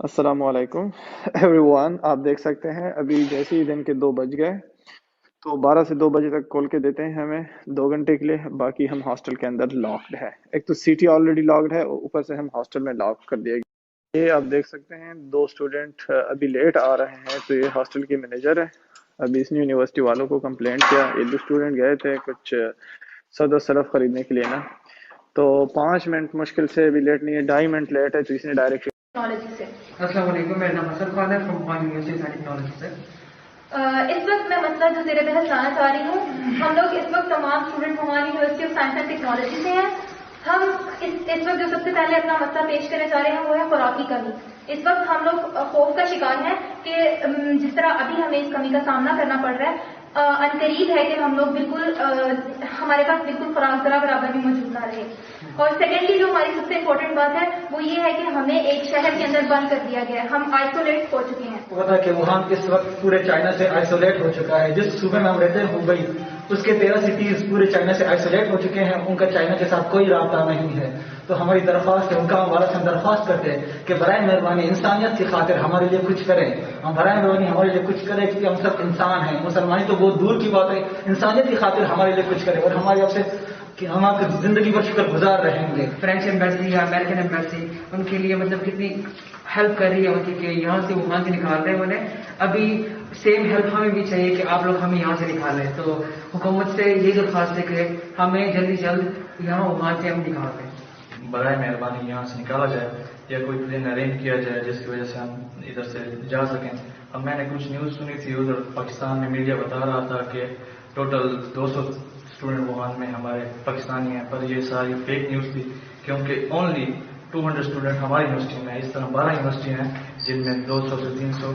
अस्सलाम वालेकुम एवरीवन। आप देख सकते हैं अभी जैसे ही दिन के 2 बज गए, तो 12 से 2 बजे तक खोल के देते हैं हमें 2 घंटे के लिए। बाकी हम हॉस्टल के अंदर लॉक्ड है। एक तो सिटी ऑलरेडी लॉक्ड है, ऊपर से हम हॉस्टल में लॉक कर दिए गए। ये आप देख सकते हैं 2 स्टूडेंट अभी लेट आ रहे हैं। तो ये हॉस्टल की मैनेजर है। अभी इसने यूनिवर्सिटी वालों को कंप्लेंट किया। ये 2 स्टूडेंट गए थे कुछ सदर सरफ खरीदने के लिए ना, तो 5 मिनट मुश्किल से भी लेट नहीं है, 2.5 मिनट लेट है, तो इसने डायरेक्ट टेक्नोलॉजी से। अस्सलाम वालेकुम, मेरा नाम हसन खान है फ्रॉम वुहान यूनिवर्सिटी टेक्नोलॉजी से। इस वक्त मैं मसला जो ज़ेर बहस लाना चाह रही हूँ, हम लोग इस वक्त तमाम student Wuhan university of science and technology से हैं। हम इस वक्त जो सबसे पहले अपना मसला पेश करने जा रहे हैं वो है खुराकी कमी। इस वक्त हम लोग खौफ का शिकार हैं कि जिस तरह अभी हमें इस कमी का सामना करना पड़ रहा है, अनकरीब है कि हम लोग बिल्कुल हमारे पास बिल्कुल खुराक जरा बराबर भी मौजूद ना रहे। और सेकेंडली जो हमारी सबसे इम्पोर्टेंट बात है वो ये है कि हमें एक शहर के अंदर बंद कर दिया गया है। हम आइसोलेट हो चुके हैं। पता कि वुहान इस वक्त पूरे चाइना से आइसोलेट हो चुका है। जिस सूबे में हम रहते हैं हुबई, उसके 13 सिटीज पूरे चाइना से आइसोलेट हो चुके हैं। उनका चाइना के साथ कोई राब्ता नहीं है। तो हमारी दरख्वास्त है, उनका हमारा से हम दरख्वास्त करते हैं कि बराए मेहरबानी इंसानियत की खातिर हमारे लिए कुछ करें। हम बराए मेहरबानी हमारे लिए कुछ करें, क्योंकि हम सब इंसान हैं। मुसलमानी तो बहुत दूर की बात है, इंसानियत की खातिर हमारे लिए कुछ करें। और हमारी आपसे कि हम आपकी जिंदगी भर शुक्र गुजार रहेंगे। फ्रेंच एम्बेसी या अमेरिकन एम्बेसी उनके लिए मतलब कितनी हेल्प कर रही है उनकी, कि यहाँ से वुहान से निकाल रहे हैं उन्हें। अभी सेम हेल्प हमें भी चाहिए कि आप लोग हमें यहाँ से निकाल रहे हैं। तो हुकूमत से ये दरख्वास्त है कि हमें जल्दी जल्द यहाँ वुहान से हम निकाल रहे हैं। बराए मेहरबानी यहाँ से निकाला जाए या कोई प्लेन अरेंज किया जाए जिसकी वजह से हम इधर से जा सकें। अब मैंने कुछ न्यूज़ सुनी थी, उधर पाकिस्तान में मीडिया बता रहा था कि टोटल 200 स्टूडेंट वुहान में हमारे पाकिस्तानी हैं, पर ये सारी फेक न्यूज़ थी, क्योंकि ओनली 200 स्टूडेंट हमारी यूनिवर्सिटी में है। इस तरह 12 यूनिवर्सिटी हैं जिनमें 200 से 300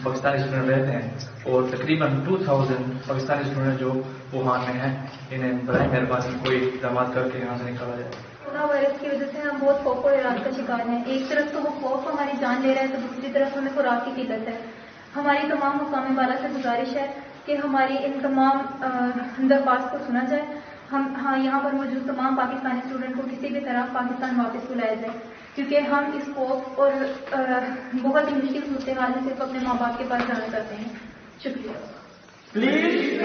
पाकिस्तानी स्टूडेंट रहते हैं, और तकरीबन 2000 पाकिस्तानी स्टूडेंट जो वुहान में हैं, इन्हें बराए मेहरबानी कोई इक़दाम करके यहाँ से निकाला जाए। कोरोना वायरस की वजह से हम बहुत खौफ और हैरान का शिकार हैं। एक तरफ तो वो खौफ हमारी जान ले रहा है, तो दूसरी तरफ हमें खुराक की किल्लत है। हमारी तमाम हुकाम बाला से गुजारिश है कि हमारी इन तमाम दरख्वास्त को सुना जाए। यहाँ पर मौजूद तमाम पाकिस्तानी स्टूडेंट को किसी भी तरह पाकिस्तान वापस बुलाया जाए, क्योंकि हम इस खौफ और बहुत ही मुश्किल सूरत हाल में सिर्फ अपने माँ बाप के पास जाना चाहते हैं। शुक्रिया। प्लीज